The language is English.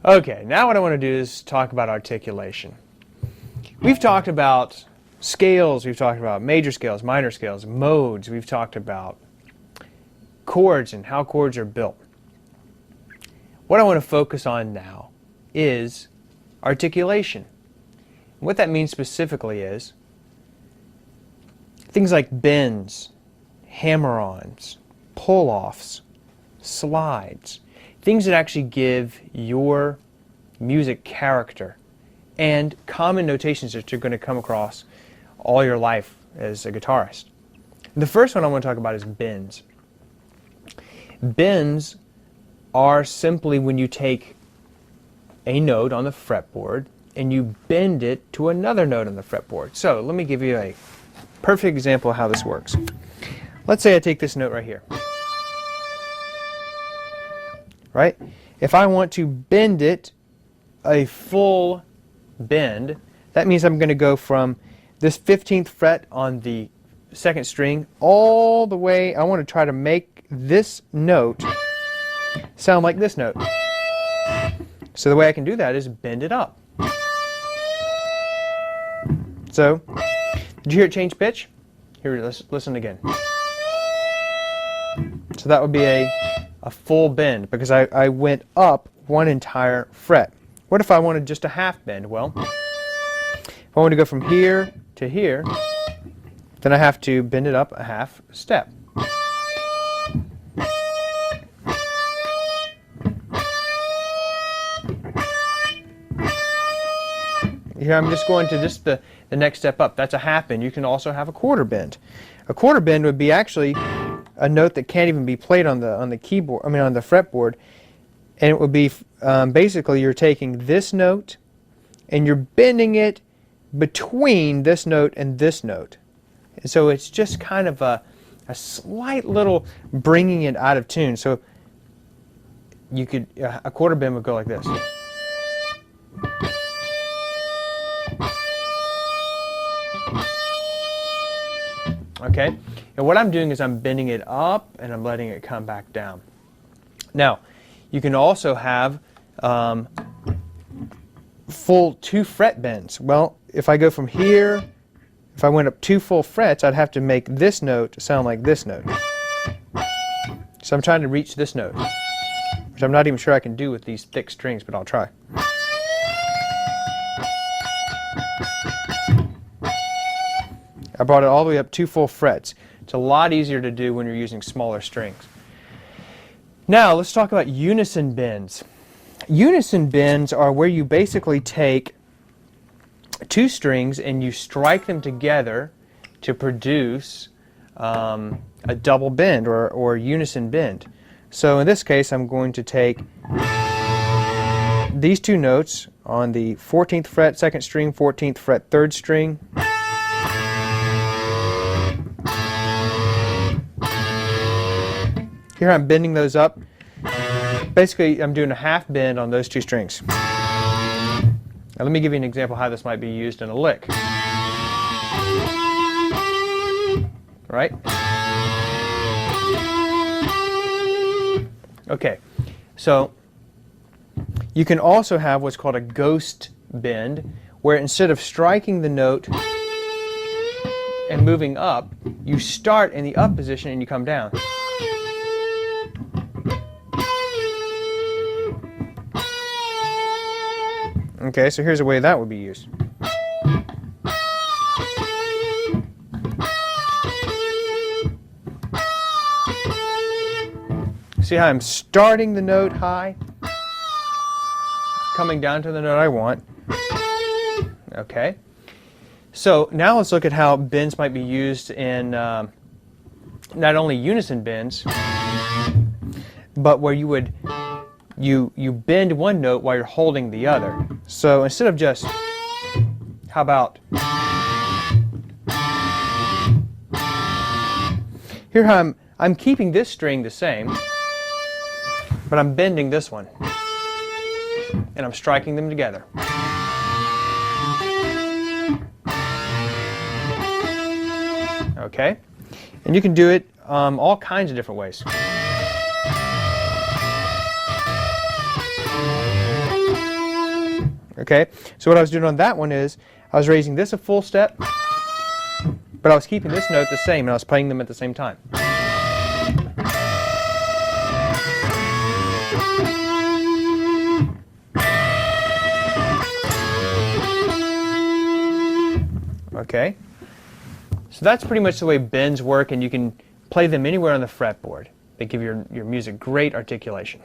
Okay, now what I want to do is talk about articulation. We've talked about scales, we've talked about major scales, minor scales, modes, we've talked about chords and how chords are built. What I want to focus on now is articulation. And what that means specifically is things like bends, hammer-ons, pull-offs, slides, things that actually give your music character and common notations that you're going to come across all your life as a guitarist. The first one I want to talk about is bends. Bends are simply when you take a note on the fretboard and you bend it to another note on the fretboard. So let me give you a perfect example of how this works. Let's say I take this note right here. Right? If I want to bend it a full bend, that means I'm going to go from this 15th fret on the second string all the way. I want to try to make this note sound like this note. So the way I can do that is bend it up. So, did you hear it change pitch? Here, let's listen again. So that would be a full bend because I went up one entire fret. What if I wanted just a half bend? Well, if I want to go from here to here, then I have to bend it up a half step. Here I'm just going to just the next step up. That's a half bend. You can also have a quarter bend. A quarter bend would be actually a note that can't even be played on the keyboard, on the fretboard, and it would be basically you're taking this note and you're bending it between this note and this note. And so it's just kind of a slight little bringing it out of tune. So you could, a quarter bend would go like this. Okay, and what I'm doing is I'm bending it up and I'm letting it come back down. Now, you can also have full 2 fret bends. Well, if I go from here, if I went up 2 full frets, I'd have to make this note sound like this note. So I'm trying to reach this note, which I'm not even sure I can do with these thick strings, but I'll try. I brought it all the way up 2 full frets. It's a lot easier to do when you're using smaller strings. Now let's talk about unison bends. Unison bends are where you basically take 2 strings and you strike them together to produce a double bend or unison bend. So in this case I'm going to take these 2 notes on the 14th fret 2nd string, 14th fret 3rd string. Here I'm bending those up. Basically, I'm doing a half bend on those 2 strings. Now let me give you an example how this might be used in a lick. Right? Okay, so you can also have what's called a ghost bend, where instead of striking the note and moving up, you start in the up position and you come down. Okay, so here's a way that would be used. See how I'm starting the note high, coming down to the note I want. Okay, so now let's look at how bends might be used in not only unison bends, but where you would you bend one note while you're holding the other. So instead of just, how about, here I'm keeping this string the same, but I'm bending this one, and I'm striking them together. Okay, and you can do it all kinds of different ways. Okay, so what I was doing on that one is I was raising this a full step, but I was keeping this note the same, and I was playing them at the same time. Okay, so that's pretty much the way bends work, and you can play them anywhere on the fretboard. They give your music great articulation.